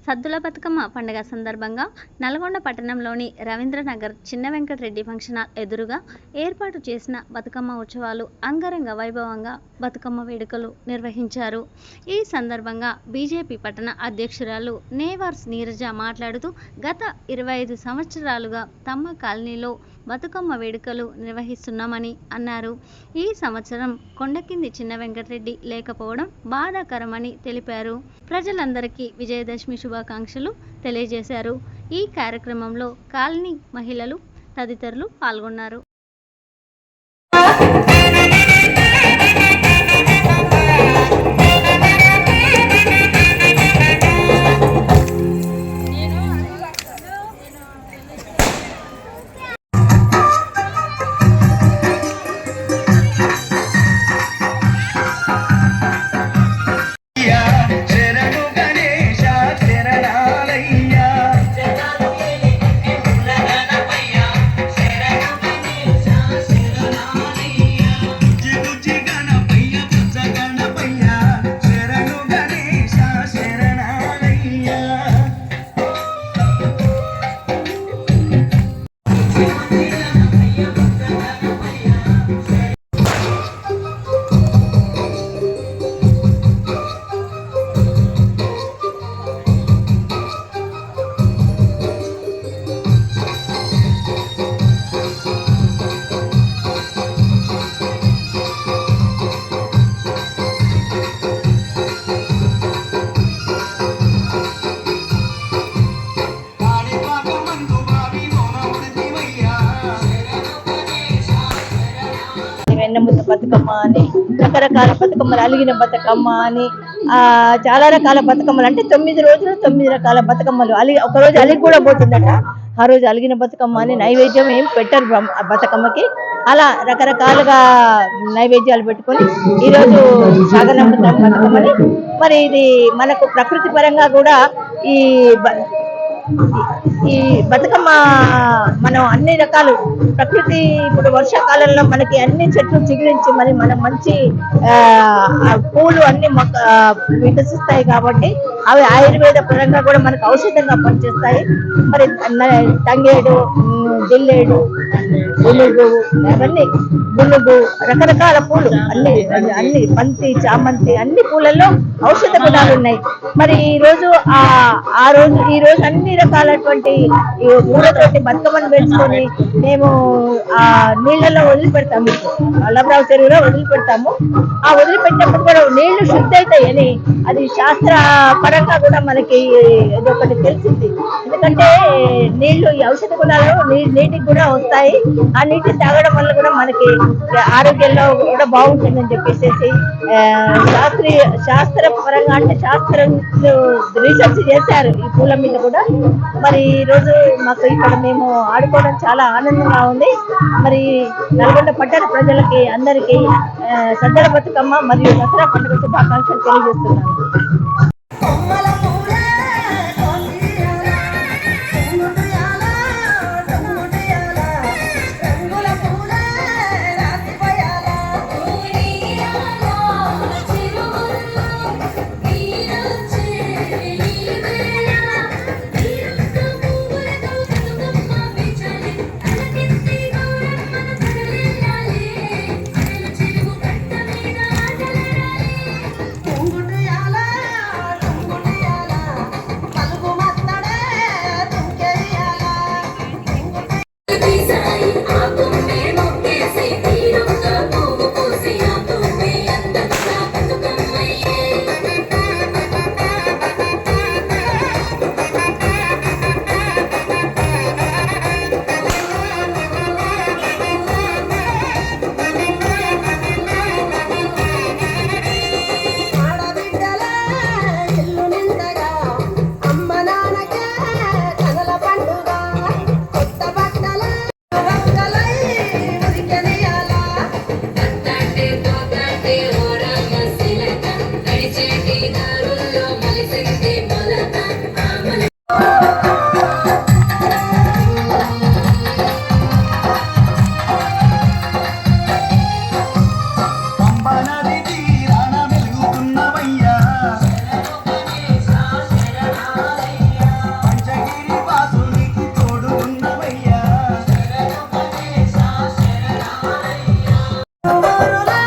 సద్దుల బతుకమ్మ పండుగ సందర్భంగా నల్గొండ పట్టణంలోని రవీంద్రనగర్ చిన్న వెంకటరెడ్డి ఫంక్షన్ హాల్ ఎదురుగా ఏర్పాటు చేసిన బతుకమ్మ ఉత్సవాలు అంగరంగ వైభవంగా బతుకమ్మ వేడుకలు నిర్వహించారు. ఈ సందర్భంగా బీజేపీ పట్టణ అధ్యక్షురాలు నేవార్స్ నీరజ మాట్లాడుతూ గత 25 సంవత్సరాలుగా తమ కాలనీలో బతుకమ్మ వేడుకలు నిర్వహిస్తున్నామని అన్నారు. ఈ సంవత్సరం కొండకింది చిన్న వెంకటరెడ్డి లేకపోవడం బాధాకరమని తెలిపారు. ప్రజలందరికీ విజయదశమి శుభాకాంక్షలు తెలియజేశారు. ఈ కార్యక్రమంలో కాలనీ మహిళలు తదితరులు పాల్గొన్నారు. వెన్నముద్ద బతుకమ్మ అని రకరకాల బతుకమ్మలు, అలిగిన బతుకమ్మ అని చాలా రకాల బతుకమ్మలు, అంటే 9 రోజులు 9 రకాల బతుకమ్మలు. ఒకరోజు అలిగి కూడా పోతుందట. ఆ రోజు అలిగిన బతుకమ్మ అని నైవేద్యం ఏం పెట్టరు బతుకమ్మకి. అలా రకరకాలుగా నైవేద్యాలు పెట్టుకొని ఈరోజు సాగనంపుతాం బతుకమ్మని. మరి ఇది మనకు ప్రకృతి పరంగా కూడా ఈ బతుకమ్మ మనం అన్ని రకాలు ప్రకృతి, ఇప్పుడు వర్షాకాలంలో మనకి అన్ని చెట్లు చిగురించి మరి మనం మంచి పూలు అన్ని వికసిస్తాయి కాబట్టి అవి ఆయుర్వేద పరంగా కూడా మనకు ఔషధంగా పనిచేస్తాయి. మరి తంగేడు, జిల్లేడు, గునుగు, అవన్నీ గునుగు రకరకాల పూలు అన్ని బంతి, చామంతి అన్ని పూలలో ఔషధ గుణాలు ఉన్నాయి. మరి ఈ రోజు అన్ని రకాలటువంటి పూలతోటి బతుకమ్మను పెంచుకొని మేము ఆ నీళ్లలో వదిలిపెడతాము. వల్లభరావు చెరువులో వదిలిపెడతాము. ఆ వదిలిపెట్టినప్పుడు కూడా నీళ్లు శుద్ధి అవుతాయని అది శాస్త్ర పరంగా కూడా మనకి ఇది ఒకటి తెలిసింది. ఎందుకంటే నీళ్లు ఈ ఔషధ గుణాలు నీటికి కూడా వస్తాయి. ఆ నీటిని తాగడం వల్ల కూడా మనకి ఆరోగ్యంలో కూడా బాగుంటుందని చెప్పేసి శాస్త్ర పరంగా, అంటే శాస్త్రం రీసెర్చ్ చేశారు ఈ పూల మీద కూడా. మరి ఈ రోజు మాకు ఇక్కడ మేము ఆడుకోవడం చాలా ఆనందంగా ఉంది. మరి నల్గొండ పట్టణ ప్రజలకి అందరికీ సద్దుల బతుకమ్మ మరియు దసరా పండుగ శుభాకాంక్షలు తెలియజేస్తున్నాను. ఎవరు